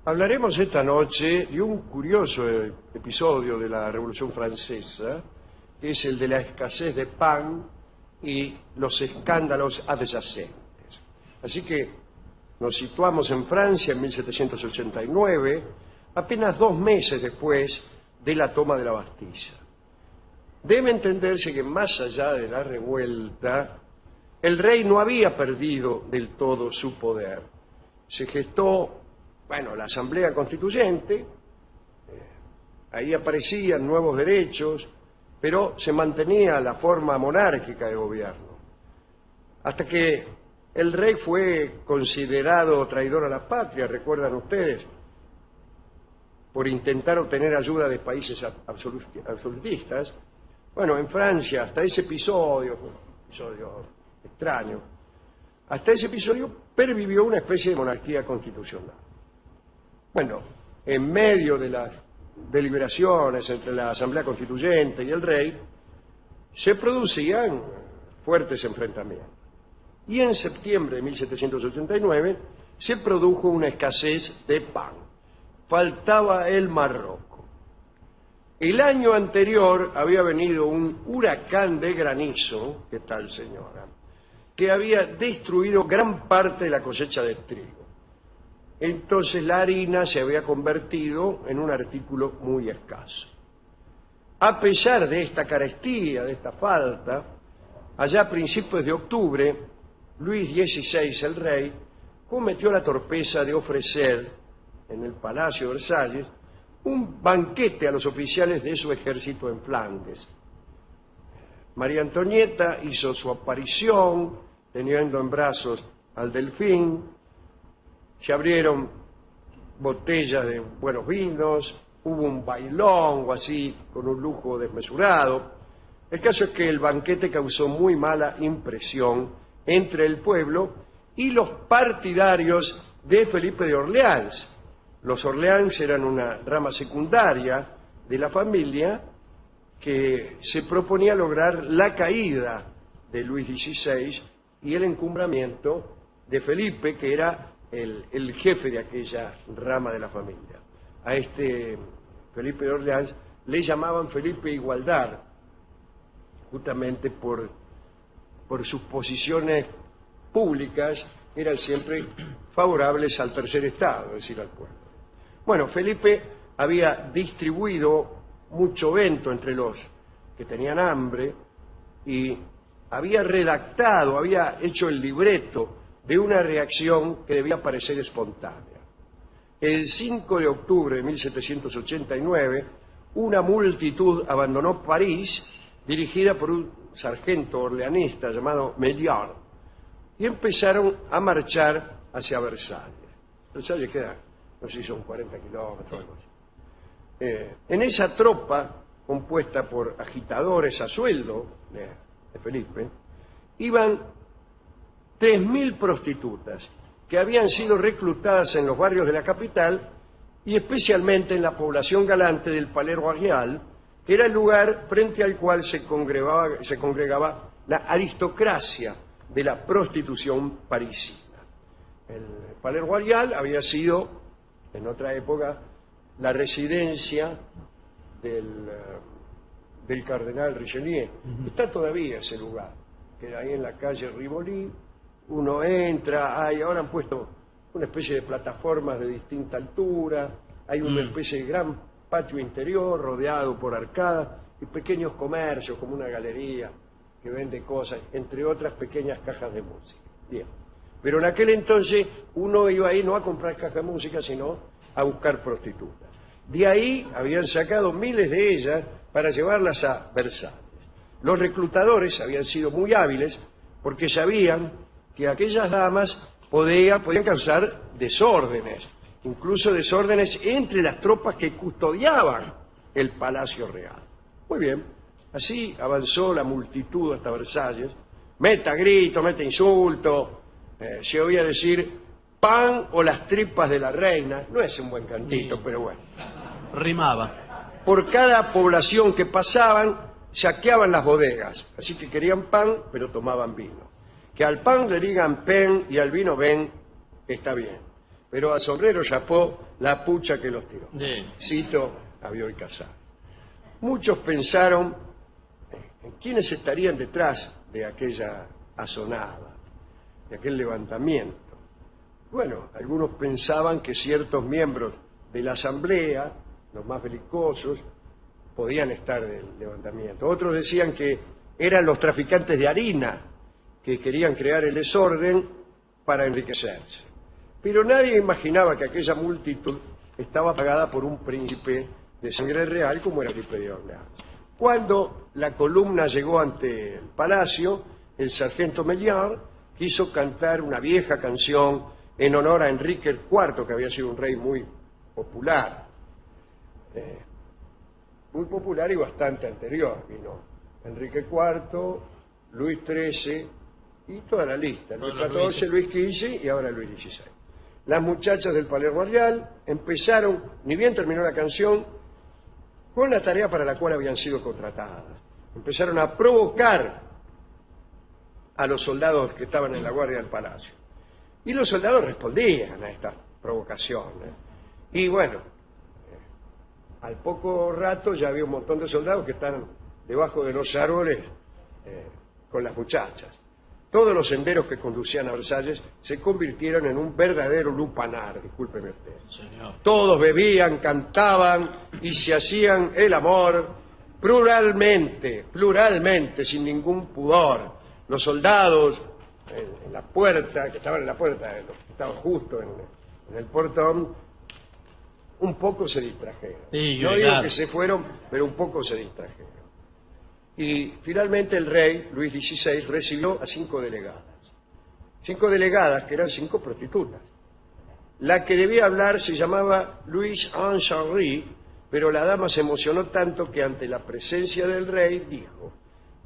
Hablaremos esta noche de un curioso episodio de la Revolución Francesa, que es el de la escasez de pan y los escándalos adyacentes. Así que nos situamos en Francia en 1789, apenas 2 meses después de la toma de la Bastilla. Debe entenderse que más allá de la revuelta, el rey no había perdido del todo su poder. Se gestó la Asamblea Constituyente, ahí aparecían nuevos derechos, pero se mantenía la forma monárquica de gobierno. Hasta que el rey fue considerado traidor a la patria, recuerdan ustedes, por intentar obtener ayuda de países absolutistas. Bueno, en Francia, hasta ese episodio extraño, hasta ese episodio pervivió una especie de monarquía constitucional. Bueno, en medio de las deliberaciones entre la Asamblea Constituyente y el rey, se producían fuertes enfrentamientos. Y en septiembre de 1789 se produjo una escasez de pan. Faltaba el Marroco. El año anterior había venido un huracán de granizo, ¿qué tal, señora?, que había destruido gran parte de la cosecha de trigo. Entonces la harina se había convertido en un artículo muy escaso. A pesar de esta carestía, de esta falta, allá a principios de octubre, Luis XVI, el rey, cometió la torpeza de ofrecer en el Palacio de Versalles un banquete a los oficiales de su ejército en Flandes. María Antonieta hizo su aparición teniendo en brazos al delfín. Se abrieron botellas de buenos vinos, hubo un bailón o así, con un lujo desmesurado. El caso es que el banquete causó muy mala impresión entre el pueblo y los partidarios de Felipe de Orleans. Los Orleans eran una rama secundaria de la familia que se proponía lograr la caída de Luis XVI y el encumbramiento de Felipe, que era el jefe de aquella rama de la familia. A este Felipe de Orleans le llamaban Felipe Igualdad, justamente por sus posiciones públicas, eran siempre favorables al tercer estado, es decir, al pueblo. Bueno, Felipe había distribuido mucho vento entre los que tenían hambre y había redactado, había hecho el libreto de una reacción que debía parecer espontánea. El 5 de octubre de 1789, una multitud abandonó París, dirigida por un sargento orleanista llamado Melior, y empezaron a marchar hacia Versalles. Versalles queda, no sé si son 40 kilómetros o algo así. En esa tropa, compuesta por agitadores a sueldo de Felipe, iban 3.000 prostitutas que habían sido reclutadas en los barrios de la capital y especialmente en la población galante del Palais Royal, que era el lugar frente al cual se congregaba la aristocracia de la prostitución parisina. El Palais Royal había sido, en otra época, la residencia del cardenal Richelieu. Está todavía ese lugar, queda ahí en la calle Rivoli. Uno entra, ahora han puesto una especie de plataformas de distinta altura, hay una especie de gran patio interior rodeado por arcadas y pequeños comercios como una galería que vende cosas, entre otras pequeñas cajas de música. Bien, pero en aquel entonces uno iba ahí no a comprar cajas de música, sino a buscar prostitutas. De ahí habían sacado miles de ellas para llevarlas a Versalles. Los reclutadores habían sido muy hábiles porque sabían que aquellas damas podían causar desórdenes, incluso desórdenes entre las tropas que custodiaban el Palacio Real. Muy bien, así avanzó la multitud hasta Versalles, meta grito, meta insulto, se oía decir pan o las tripas de la reina, no es un buen cantito, pero bueno. Rimaba. Por cada población que pasaban, saqueaban las bodegas, así que querían pan, pero tomaban vino. Que al pan le digan pen y al vino ven, está bien. pero al sombrero chapó la pucha que los tiró. Sí. Cito a Bioy Casares. Muchos pensaron en quiénes estarían detrás de aquella asonada, de aquel levantamiento. Bueno, algunos pensaban que ciertos miembros de la asamblea, los más belicosos, podían estar del levantamiento. Otros decían que eran los traficantes de harina que querían crear el desorden para enriquecerse. Pero nadie imaginaba que aquella multitud estaba pagada por un príncipe de sangre real como era Felipe de Orleans. Cuando la columna llegó ante el palacio, el sargento Mellard quiso cantar una vieja canción en honor a Enrique IV, que había sido un rey muy popular. Muy popular y bastante anterior. Vino Enrique IV, Luis XIII y toda la lista. Luis XIV, Luis XV y ahora Luis XVI. Las muchachas del Palais Royal empezaron, ni bien terminó la canción, con la tarea para la cual habían sido contratadas. Empezaron a provocar a los soldados que estaban en la guardia del palacio. Y los soldados respondían a estas provocaciones. Y bueno, al poco rato ya había un montón de soldados que están debajo de los árboles con las muchachas. Todos los senderos que conducían a Versalles se convirtieron en un verdadero lupanar, discúlpeme usted. Señor. Todos bebían, cantaban y se hacían el amor pluralmente, sin ningún pudor. Los soldados en la puerta, que estaban en la puerta, los que estaban justo en el portón, un poco se distrajeron. Sí, no digo claro. que se fueron, pero un poco se distrajeron. Y finalmente el rey, Luis XVI, recibió a 5 delegadas. 5 delegadas que eran 5 prostitutas. La que debía hablar se llamaba Louise Anne Charry, pero la dama se emocionó tanto que ante la presencia del rey dijo: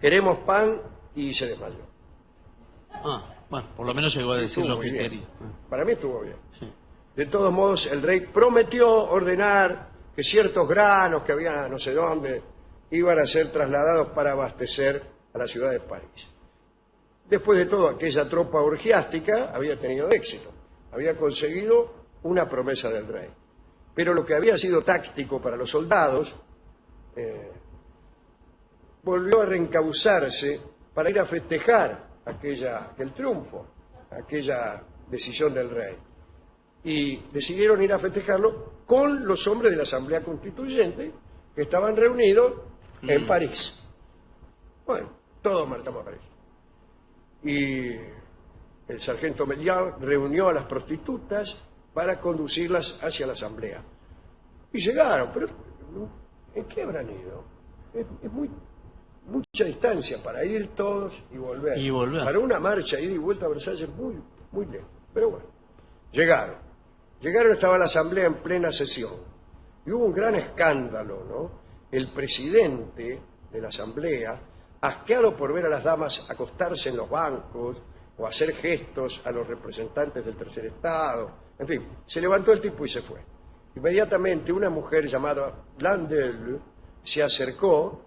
queremos pan, y se desmayó. Bueno, por lo menos llegó a decir Estuvo lo muy que bien. quería. Para mí estuvo bien. Sí. De todos modos, el rey prometió ordenar que ciertos granos que había no sé dónde iban a ser trasladados para abastecer a la ciudad de París. Después de todo, aquella tropa orgiástica había tenido éxito. Había conseguido una promesa del rey. Pero lo que había sido táctico para los soldados volvió a reencauzarse para ir a festejar aquel triunfo, aquella decisión del rey. Y decidieron ir a festejarlo con los hombres de la Asamblea Constituyente que estaban reunidos en París. Bueno, todos marchamos a París. Y el sargento Mellard reunió a las prostitutas para conducirlas hacia la Asamblea. Y llegaron, pero ¿en qué habrán ido? Es mucha distancia para ir todos y volver. Y volver. Para una marcha ida y vuelta a Versalles muy, muy lejos. Pero bueno, llegaron. Llegaron, estaba la asamblea en plena sesión. Y hubo un gran escándalo, ¿no? El presidente de la asamblea, asqueado por ver a las damas acostarse en los bancos o hacer gestos a los representantes del tercer estado, en fin, se levantó el tipo y se fue. Inmediatamente una mujer llamada Blandel se acercó,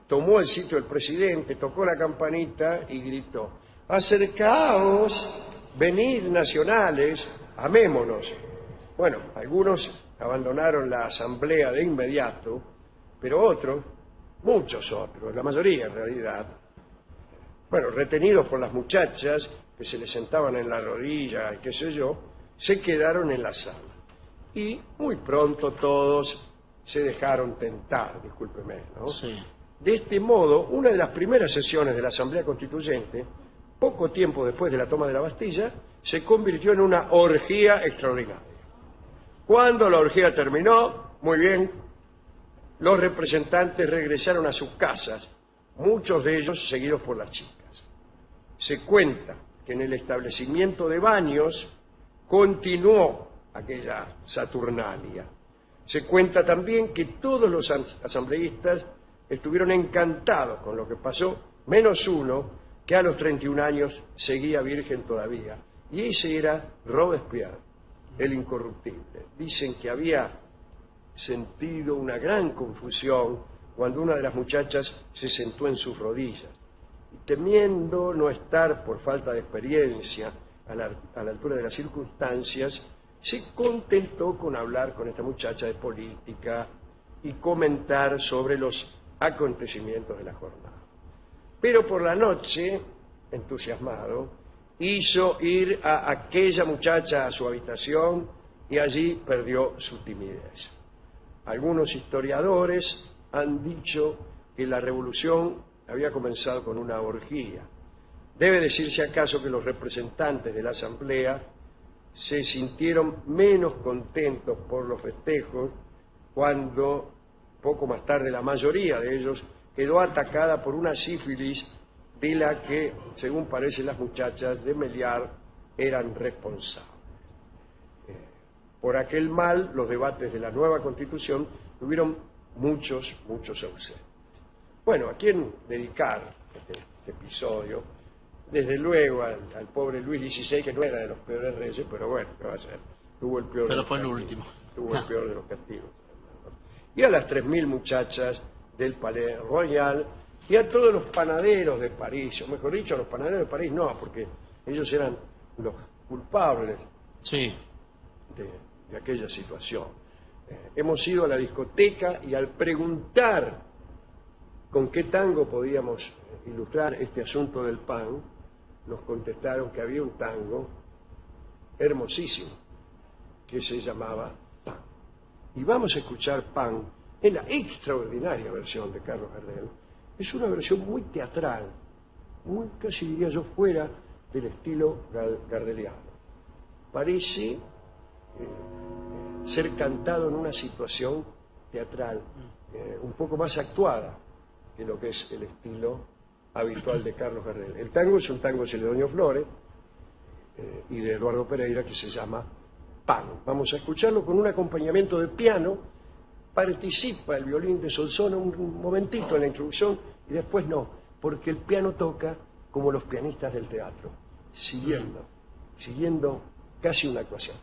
tomó el sitio del presidente, tocó la campanita y gritó: acercaos, venid nacionales, amémonos. Bueno, algunos abandonaron la asamblea de inmediato, pero otros, muchos otros, la mayoría en realidad, bueno, retenidos por las muchachas que se les sentaban en la rodilla y qué sé yo, se quedaron en la sala. Y muy pronto todos se dejaron tentar, discúlpeme, ¿no? Sí. De este modo, una de las primeras sesiones de la Asamblea Constituyente, poco tiempo después de la toma de la Bastilla, se convirtió en una orgía extraordinaria. Cuando la orgía terminó, muy bien, los representantes regresaron a sus casas, muchos de ellos seguidos por las chicas. Se cuenta que en el establecimiento de baños continuó aquella saturnalia. Se cuenta también que todos los asambleístas estuvieron encantados con lo que pasó, menos uno que a los 31 años seguía virgen todavía. Y ese era Robespierre, el incorruptible. Dicen que había sentido una gran confusión cuando una de las muchachas se sentó en sus rodillas. Y temiendo no estar, por falta de experiencia, a la altura de las circunstancias, se contentó con hablar con esta muchacha de política y comentar sobre los acontecimientos de la jornada. Pero por la noche, entusiasmado, hizo ir a aquella muchacha a su habitación y allí perdió su timidez. Algunos historiadores han dicho que la revolución había comenzado con una orgía. Debe decirse acaso que los representantes de la asamblea se sintieron menos contentos por los festejos cuando, poco más tarde, la mayoría de ellos quedó atacada por una sífilis de la que, según parecen las muchachas de Meliar, eran responsables. Por aquel mal, los debates de la nueva Constitución tuvieron muchos ausentes. Bueno, ¿a quién dedicar este episodio? Desde luego al pobre Luis XVI, que no era de los peores reyes, pero bueno, ¿qué va a ser? Tuvo el peor. Pero fue el último. Tuvo el peor de los castigos. Y a las 3.000 muchachas del Palais Royal y a todos los panaderos de París, o mejor dicho, a los panaderos de París no, porque ellos eran los culpables Sí. de aquella situación. Hemos ido a la discoteca y al preguntar con qué tango podíamos ilustrar este asunto del pan, nos contestaron que había un tango hermosísimo que se llamaba Pan. Y vamos a escuchar Pan en la extraordinaria versión de Carlos Gardel. Es una versión muy teatral, muy, casi diría yo, fuera del estilo gardeliano. Parece ser cantado en una situación teatral un poco más actuada que lo que es el estilo habitual de Carlos Gardel. El tango es un tango de Celedonio Flores y de Eduardo Pereira que se llama Pan. Vamos a escucharlo con un acompañamiento de piano. Participa el violín de Solsona un momentito en la introducción y después no, porque el piano toca como los pianistas del teatro, siguiendo casi una actuación.